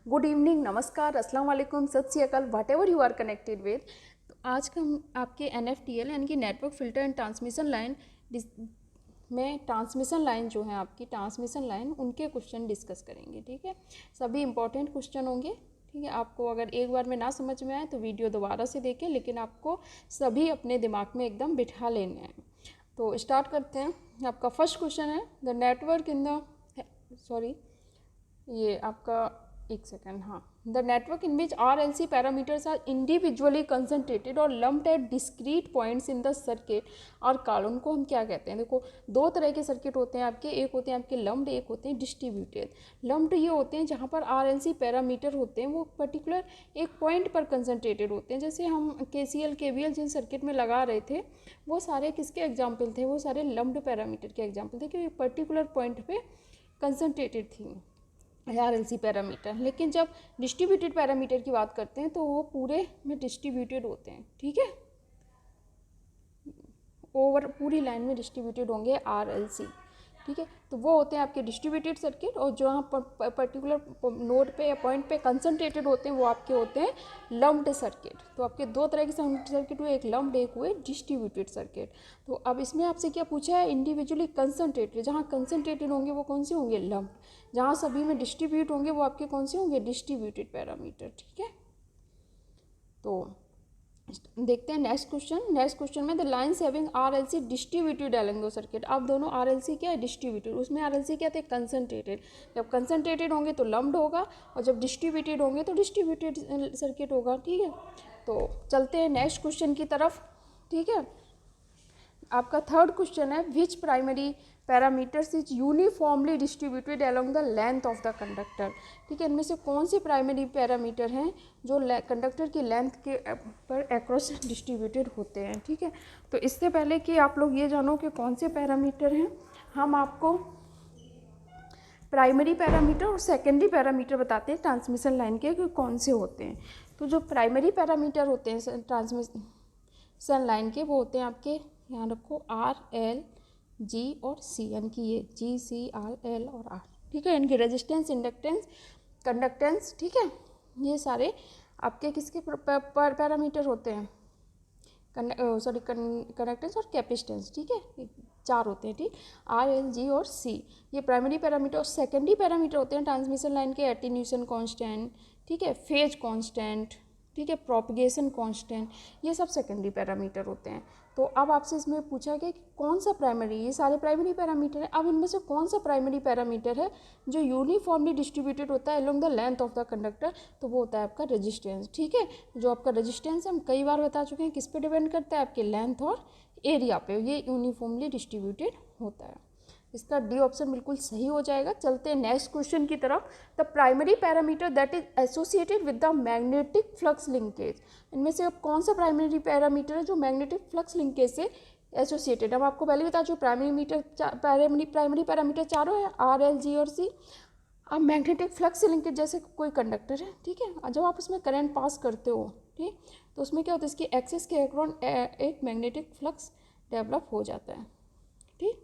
Good evening, नमस्कार, अस्सलाम वालेकुम, सत श्री अकाल, whatever you are connected with. तो आज का हम आपके NFTL यानी कि network filter and transmission line में ट्रांसमिशन लाइन जो है आपकी ट्रांसमिशन लाइन उनके क्वेश्चन डिस्कस करेंगे। ठीक है, सभी इंपॉर्टेंट क्वेश्चन होंगे। ठीक है, आपको अगर एक बार में ना समझ में आए तो वीडियो दोबारा से देखें, लेकिन आपको सभी अपने दिमाग में एकदम बिठा लेने हैं। तो स्टार्ट करते हैं। आपका फर्स्ट क्वेश्चन है द नेटवर्क इन द ये आपका एक सेकेंड, हाँ, the network in which RLC parameters are individually concentrated और lumped at discrete points in the circuit और कॉल, उनको हम क्या कहते हैं। देखो, दो तरह के सर्किट होते हैं आपके, एक होते हैं आपके लम्प्ड, एक होते हैं डिस्ट्रीब्यूटेड। लम्प्ड ये होते हैं जहाँ पर RLC पैरामीटर होते हैं वो पर्टिकुलर एक पॉइंट पर कंसनट्रेटेड होते हैं। जैसे हम KCL KVL जिन सर्किट में लगा रहे थे वो सारे किसके एग्जाम्पल थे, वो सारे लम्प्ड पैरामीटर के एग्जाम्पल थे, क्योंकि पर्टिकुलर पॉइंट पर कंसनट्रेटेड थी RLC पैरामीटर। लेकिन जब डिस्ट्रीब्यूटेड पैरामीटर की बात करते हैं तो वो पूरे में डिस्ट्रीब्यूटेड होते हैं। ठीक है, ओवर पूरी लाइन में डिस्ट्रीब्यूटेड होंगे RLC। ठीक है, तो वो होते हैं आपके डिस्ट्रीब्यूटेड सर्किट, और जो यहाँ पर पर्टिकुलर नोड पे या पॉइंट पे कंसनट्रेटेड होते हैं वो आपके होते हैं लम्प्ड सर्किट। तो आपके दो तरह के सर्किट हुए, एक लम्प्ड, एक हुए डिस्ट्रीब्यूटेड सर्किट। तो अब इसमें आपसे क्या पूछा है, इंडिविजुअली कंसनट्रेटेड, जहाँ कंसनट्रेटेड होंगे वो कौन से होंगे, लम्प्ड। जहाँ सभी में डिस्ट्रीब्यूट होंगे वो आपके कौन से होंगे, डिस्ट्रीब्यूटेड पैरामीटर। ठीक है, तो देखते हैं नेक्स्ट क्वेश्चन। नेक्स्ट क्वेश्चन में the lines having RLC distributed along the circuit. अब दोनों RLC क्या है, डिस्ट्रीब्यूटेड, उसमें RLC क्या थे, कंसनट्रेटेड। जब कंसनट्रेटेड होंगे तो लम्प्ड होगा, और जब डिस्ट्रीब्यूटेड होंगे तो डिस्ट्रीब्यूटेड सर्किट होगा। ठीक है, तो चलते हैं नेक्स्ट क्वेश्चन की तरफ। ठीक है, आपका थर्ड क्वेश्चन है which primary parameters is uniformly distributed along the length of the conductor. ठीक है, इनमें से कौन से प्राइमरी पैरामीटर हैं जो कंडक्टर की लेंथ के पर अक्रॉस डिस्ट्रीब्यूटेड होते हैं। ठीक है, तो इससे पहले कि आप लोग ये जानो कि कौन से पैरामीटर हैं, हम आपको प्राइमरी पैरामीटर और सेकेंडरी पैरामीटर बताते हैं ट्रांसमिशन लाइन के कि कौन से होते हैं। तो जो प्राइमरी पैरामीटर होते हैं ट्रांसमिशन लाइन के वो होते हैं आपके, यहाँ रखो, R L G और C, यानी कि ये G C R L और R। ठीक है, इनकी रेजिस्टेंस, इंडक्टेंस, कंडक्टेंस, ठीक है, ये सारे आपके किसके पैरामीटर होते हैं, कंडक्टेंस और कैपेसिटेंस। ठीक है, चार होते हैं। ठीक, R L G और C ये प्राइमरी पैरामीटर। और सेकेंडरी पैरामीटर होते हैं ट्रांसमिशन लाइन के एटीन्यूएशन कांस्टेंट, ठीक है, फेज कांस्टेंट, ठीक है, प्रोपगेशन कांस्टेंट, ये सब सेकेंडरी पैरामीटर होते हैं। तो अब आपसे इसमें पूछा गया कि कौन सा प्राइमरी, ये सारे प्राइमरी पैरामीटर है, अब इनमें से कौन सा प्राइमरी पैरामीटर है जो यूनिफॉर्मली डिस्ट्रीब्यूटेड होता है along the length of the conductor, तो वो होता है आपका रेजिस्टेंस। ठीक है, जो आपका रेजिस्टेंस है हम कई बार बता चुके हैं किस पे डिपेंड करता है, आपके लेंथ और एरिया पे, ये यूनिफॉर्मली डिस्ट्रीब्यूटेड होता है। इसका डी ऑप्शन बिल्कुल सही हो जाएगा। चलते हैं नेक्स्ट क्वेश्चन की तरफ। The primary parameter that is associated with the magnetic flux linkage, इनमें से अब कौन सा प्राइमरी पैरामीटर है जो मैग्नेटिक फ्लक्स लिंकेज से एसोसिएटेड। अब आपको पहले बता जो प्राइमरी पैरामीटर चारों है, R L G और C। अब मैग्नेटिक फ्लक्स लिंकेज, जैसे कोई कंडक्टर है, ठीक है, जब आप उसमें करंट पास करते हो, ठीक, तो उसमें क्या होता है, इसकी एक्सिस के अक्रॉस एक मैग्नेटिक फ्लक्स डेवलप हो जाता है। ठीक,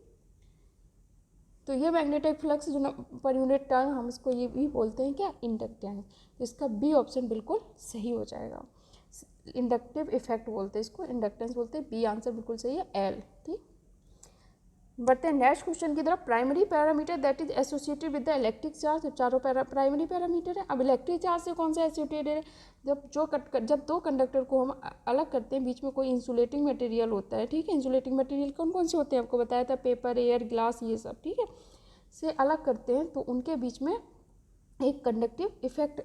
तो ये मैग्नेटिक फ्लक्स जो पर यूनिट टर्न हम इसको ये भी बोलते हैं क्या, इंडक्टेंस। तो इसका बी ऑप्शन बिल्कुल सही हो जाएगा। इंडक्टिव इफेक्ट बोलते हैं इसको, इंडक्टेंस बोलते हैं, बी आंसर बिल्कुल सही है, एल। ठीक, बढ़ते हैं नेक्स्ट क्वेश्चन की तरफ। Primary parameter that is associated with the electric charge, चारों प्राइमरी पैरामीटर है। अब इलेक्ट्रिक चार्ज से कौन सा एसोसिएटेड है, जब दो कंडक्टर को हम अलग करते हैं, बीच में कोई इंसुलेटिंग मटेरियल होता है। ठीक है, इंसुलेटिंग मटेरियल कौन कौन से होते हैं आपको बताया था, पेपर, एयर, ग्लास, ये सब, ठीक है, से अलग करते हैं तो उनके बीच में एक conductive effect,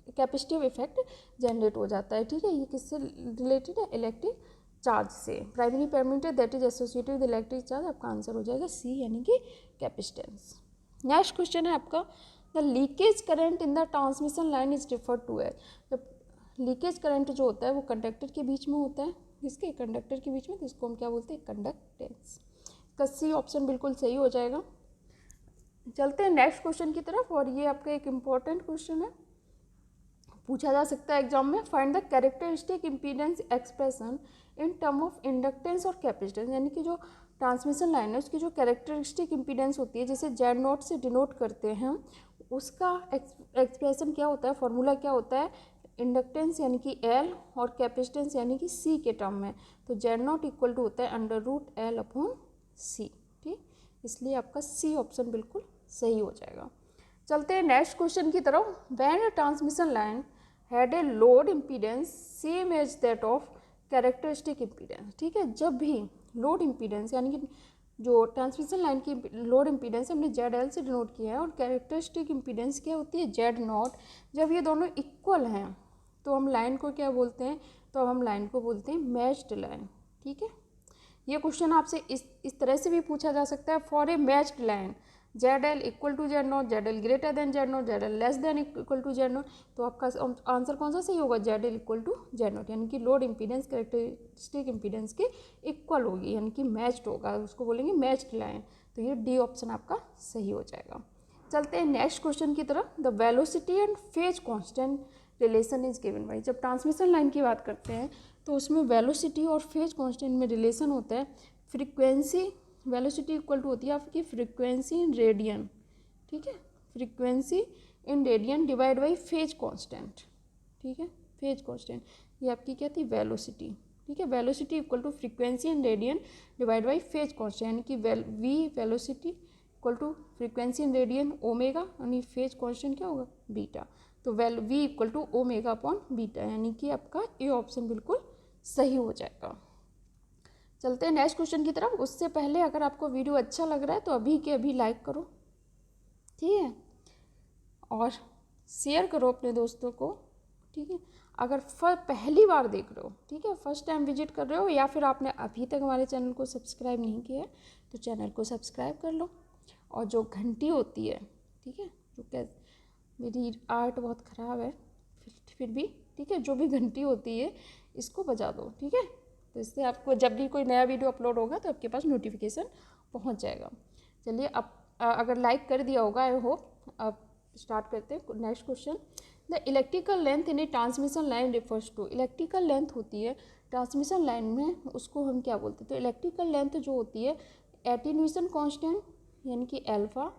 capacitive effect generate हो जाता है। ठीक है, ये किससे रिलेटेड है, इलेक्ट्रिक चार्ज से। Primary parameter that is associated with electric charge, आपका आंसर हो जाएगा सी, यानी कि कैपेसिटेंस। नेक्स्ट क्वेश्चन है आपका the leakage current in the transmission line is refer to as. जब लीकेज करंट जो होता है वो कंडक्टर के बीच में होता है, किसके, कंडक्टर के बीच में, तो इसको हम क्या बोलते हैं, कंडक्टेंस। इसका सी ऑप्शन बिल्कुल सही हो जाएगा। चलते हैं नेक्स्ट क्वेश्चन की तरफ, और ये आपका एक इम्पॉर्टेंट क्वेश्चन है, पूछा जा सकता है एग्जाम में। Find the characteristic impedance expression in term of inductance और कैपेसिटेंस, यानी कि जो ट्रांसमिशन लाइन है उसकी जो कैरेक्टरिस्टिक इम्पीडेंस होती है, जैसे Z0 से डिनोट करते हैं, उसका एक्सप्रेशन क्या होता है, फॉर्मूला क्या होता है, इंडक्टेंस यानी कि L और कैपेसिटेंस यानी कि C के टर्म में। तो Z0 इक्वल टू होता है √L/C, ठीक, इसलिए आपका C ऑप्शन बिल्कुल सही हो जाएगा। चलते हैं नेक्स्ट क्वेश्चन की तरफ। When a transmission line had a load impedance same as that of characteristic impedance, ठीक है, जब भी लोड इम्पीडेंस यानी कि जो ट्रांसमिशन लाइन की लोड इम्पीडेंस हमने ZL से डिनोट किया है और कैरेक्टरिस्टिक इम्पीडेंस क्या होती है Z0, जब ये दोनों इक्वल हैं तो हम लाइन को क्या बोलते हैं, तो हम लाइन को बोलते हैं मैच्ड लाइन, ठीक है। ये क्वेश्चन आपसे इस तरह से भी पूछा जा सकता है, for a matched line ZL equal to Z0, ZL greater than Z0, ZL less than equal to Z0, तो आपका आंसर कौन सा सही होगा, ZL इक्वल टू Z0, यानी कि लोड इम्पीडेंस कैरेक्टरिस्टिक इम्पीडेंस के इक्वल होगी, यानी कि मैच्ड होगा, उसको बोलेंगे मैच्ड लाइन। तो ये डी ऑप्शन आपका सही हो जाएगा। चलते हैं नेक्स्ट क्वेश्चन की तरफ। The velocity and phase constant relation is given by, जब ट्रांसमिशन लाइन की बात करते हैं तो उसमें वेलोसिटी और फेज कॉन्स्टेंट में रिलेशन होता है फ्रीक्वेंसी, वेलोसिटी इक्वल टू होती है आपकी फ्रीक्वेंसी इन रेडियन, ठीक है, frequency in radian divide by phase constant, ठीक है, फेज कांस्टेंट ये आपकी क्या थी, वेलोसिटी, ठीक है, velocity equal to frequency in radian divide by phase constant, यानी कि V velocity equal to frequency in radian omega, यानी फेज कांस्टेंट क्या होगा, बीटा, तो V equal to omega upon beta, यानी कि आपका ए ऑप्शन बिल्कुल सही हो जाएगा। चलते हैं नेक्स्ट क्वेश्चन की तरफ। उससे पहले अगर आपको वीडियो अच्छा लग रहा है तो अभी के अभी लाइक करो, ठीक है, और शेयर करो अपने दोस्तों को, ठीक है। अगर पहली बार देख रहे हो, ठीक है, फर्स्ट टाइम विजिट कर रहे हो, या फिर आपने अभी तक हमारे चैनल को सब्सक्राइब नहीं किया है तो चैनल को सब्सक्राइब कर लो, और जो घंटी होती है, ठीक है, जो मेरी आर्ट बहुत ख़राब है फिर भी, ठीक है, जो भी घंटी होती है इसको बजा दो, ठीक है, तो इससे आपको जब भी कोई नया वीडियो अपलोड होगा तो आपके पास नोटिफिकेशन पहुंच जाएगा। चलिए अब अगर लाइक कर दिया होगा आई होप, अब स्टार्ट करते हैं next question. The electrical length in a transmission line refers to, electrical length होती है ट्रांसमिशन लाइन में, उसको हम क्या बोलते हैं, तो इलेक्ट्रिकल लेंथ जो होती है एटीन्यूएशन कांस्टेंट यानी कि अल्फा,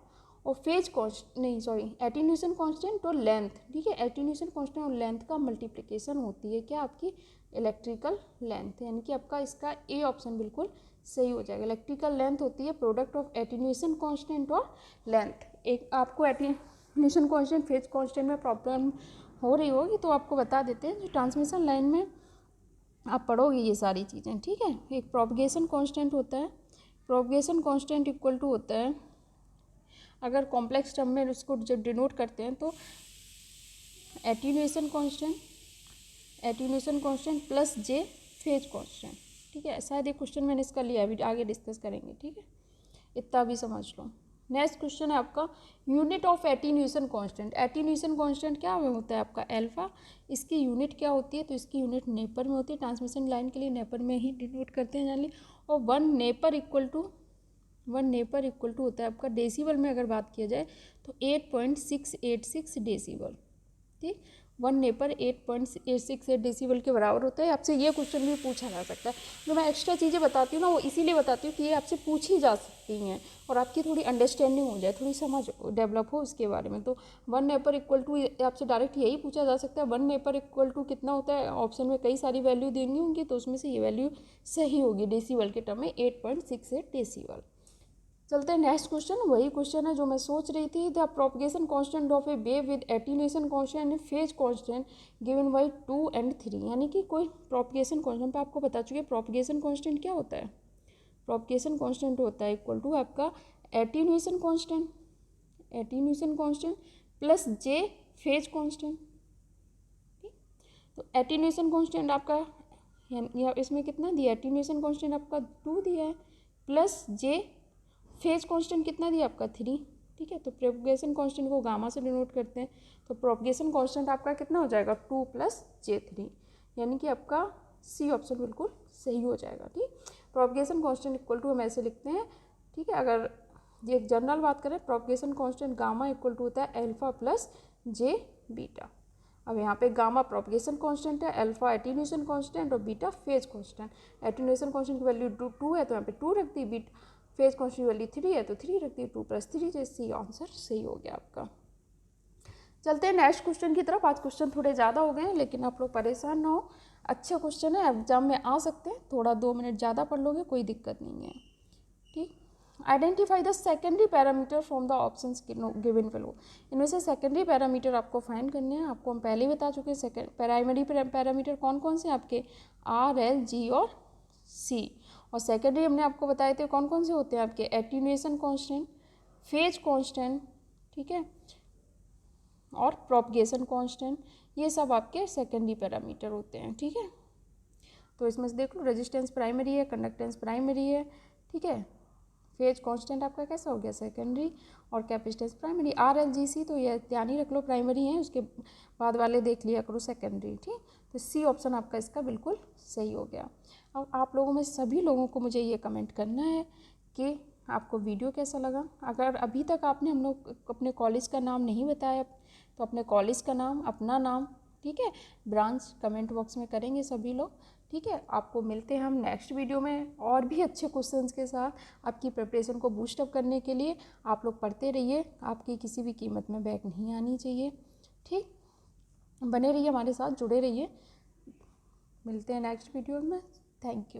और फेज कॉन्स्ट नहीं सॉरी एटीन्यूएशन कांस्टेंट और लेंथ, ठीक है, एटीन्यूएशन कांस्टेंट और लेंथ का मल्टीप्लिकेशन होती है क्या, आपकी इलेक्ट्रिकल लेंथ, यानी कि आपका इसका ए ऑप्शन बिल्कुल सही हो जाएगा। इलेक्ट्रिकल लेंथ होती है प्रोडक्ट ऑफ एटीन्यूएशन कांस्टेंट और लेंथ। एक आपको एटीन्यूएशन कांस्टेंट फेज कांस्टेंट में प्रॉब्लम हो रही होगी तो आपको बता देते हैं, जो ट्रांसमिशन लाइन में आप पढ़ोगे ये सारी चीज़ें, ठीक है। एक प्रोपगेशन कांस्टेंट होता है, प्रोपगेशन कांस्टेंट इक्वल टू होता है, अगर कॉम्प्लेक्स टर्म में उसको जब डिनोट करते हैं तो एटीन्यूएशन कांस्टेंट प्लस जे फेज कांस्टेंट, ठीक है। शायद ये क्वेश्चन मैंने इसका लिया है, अभी आगे डिस्कस करेंगे, ठीक है, इतना भी समझ लो। नेक्स्ट क्वेश्चन है आपका unit of attenuation constant. Attenuation constant क्या होता है आपका अल्फा, इसकी यूनिट क्या होती है, तो इसकी यूनिट नेपर में होती है, ट्रांसमिशन लाइन के लिए नेपर में ही डिनोट करते हैं जनरली, और वन नेपर इक्वल टू होता है आपका डेसिबल में अगर बात किया जाए तो 8.686 डेसिबल, ठीक, 1 नेपर 8.868 डेसिबल के बराबर होता है। आपसे ये क्वेश्चन भी पूछा जा सकता है, जो मैं एक्स्ट्रा चीज़ें बताती हूँ ना वो इसीलिए बताती हूँ कि ये आपसे पूछी जा सकती हैं और आपकी थोड़ी अंडरस्टैंडिंग हो जाए, थोड़ी समझ डेवलप हो उसके बारे में। तो 1 नेपर इक्वल टू आपसे डायरेक्ट यही पूछा जा सकता है, 1 नेपर इक्वल टू कितना होता है, ऑप्शन में कई सारी वैल्यू देनी होंगी तो उसमें से ये वैल्यू सही होगी डेसिबल के टर्म में 8.68 डेसिबल। चलते हैं नेक्स्ट क्वेश्चन, वही क्वेश्चन है जो मैं सोच रही थी। The propagation constant of A wave with attenuation constant and phase constant given by 2 and 3, यानी कि कोई प्रोपगेशन कांस्टेंट पे आपको बता चुके प्रोपगेशन कांस्टेंट क्या होता है। प्रोपगेशन कांस्टेंट होता है इक्वल टू आपका एटीन्यूएशन कांस्टेंट प्लस जे फेज कांस्टेंट, ठीक। तो एटीन्यूएशन कांस्टेंट आपका इसमें कितना दिया, एटीन्यूएशन कांस्टेंट आपका 2 दिया है, प्लस जे फेज कांस्टेंट कितना दिया आपका 3, ठीक है। तो प्रोपगेशन कांस्टेंट को गामा से डिनोट करते हैं, तो प्रोपगेशन कांस्टेंट आपका कितना हो जाएगा 2 + J3, यानी कि आपका सी ऑप्शन बिल्कुल सही हो जाएगा, ठीक। प्रोपगेशन कांस्टेंट इक्वल टू हम ऐसे लिखते हैं, ठीक है। अगर ये एक जनरल बात करें, propagation constant gamma equal to होता है अल्फा प्लस जे बीटा। अब यहाँ पे गामा प्रोपगेशन कांस्टेंट है, अल्फा एटीन्यूएशन कांस्टेंट और beta phase constant. Attenuation constant की वैल्यू 2 है तो यहाँ पे 2 रख दी, बीटा फेज कांस्टेंट वैल्यू 3 है तो 3 रख दी, 2 + 3 जैसी आंसर सही हो गया आपका। चलते हैं नेक्स्ट क्वेश्चन की तरफ। आज क्वेश्चन थोड़े ज़्यादा हो गए हैं, लेकिन आप लोग परेशान ना हो, अच्छे क्वेश्चन है, एग्जाम में आ सकते हैं। थोड़ा 2 मिनट ज़्यादा पढ़ लोगे कोई दिक्कत नहीं है, ठीक। Identify the secondary parameter from the options given below. इनमें से सेकेंडरी पैरामीटर आपको फाइंड करने हैं। आपको हम पहले ही बता चुके हैं प्राइमरी पैरामीटर कौन कौन से आपके आर, एल, जी और सी, और सेकेंडरी हमने आपको बताए थे कौन कौन से होते हैं आपके एटीन्यूएशन कांस्टेंट, फेज कांस्टेंट, ठीक है, और प्रोपगेशन कांस्टेंट। ये सब आपके सेकेंडरी पैरामीटर होते हैं, ठीक है। तो इसमें से देख लो, रेजिस्टेंस प्राइमरी है, कंडक्टेंस प्राइमरी है, ठीक है, फेज कांस्टेंट आपका कैसा हो गया सेकेंडरी, और कैपेसिटेंस प्राइमरी। आर, एल, जी, सी तो ये ध्यान ही रख लो प्राइमरी है, उसके बाद वाले देख लिया करो सेकेंडरी, ठीक। तो सी ऑप्शन आपका इसका बिल्कुल सही हो गया। अब आप लोगों में सभी लोगों को मुझे ये कमेंट करना है कि आपको वीडियो कैसा लगा। अगर अभी तक आपने हम लोग अपने कॉलेज का नाम नहीं बताया तो अपने कॉलेज का नाम, अपना नाम, ठीक है, ब्रांच कमेंट बॉक्स में करेंगे सभी लोग, ठीक है। आपको मिलते हैं हम नेक्स्ट वीडियो में और भी अच्छे क्वेश्चंस के साथ। आपकी प्रिपरेशन को बूस्ट अप करने के लिए आप लोग पढ़ते रहिए, आपकी किसी भी कीमत में बैक नहीं आनी चाहिए, ठीक। बने रहिए हमारे साथ, जुड़े रहिए। मिलते हैं नेक्स्ट वीडियो में। Thank you.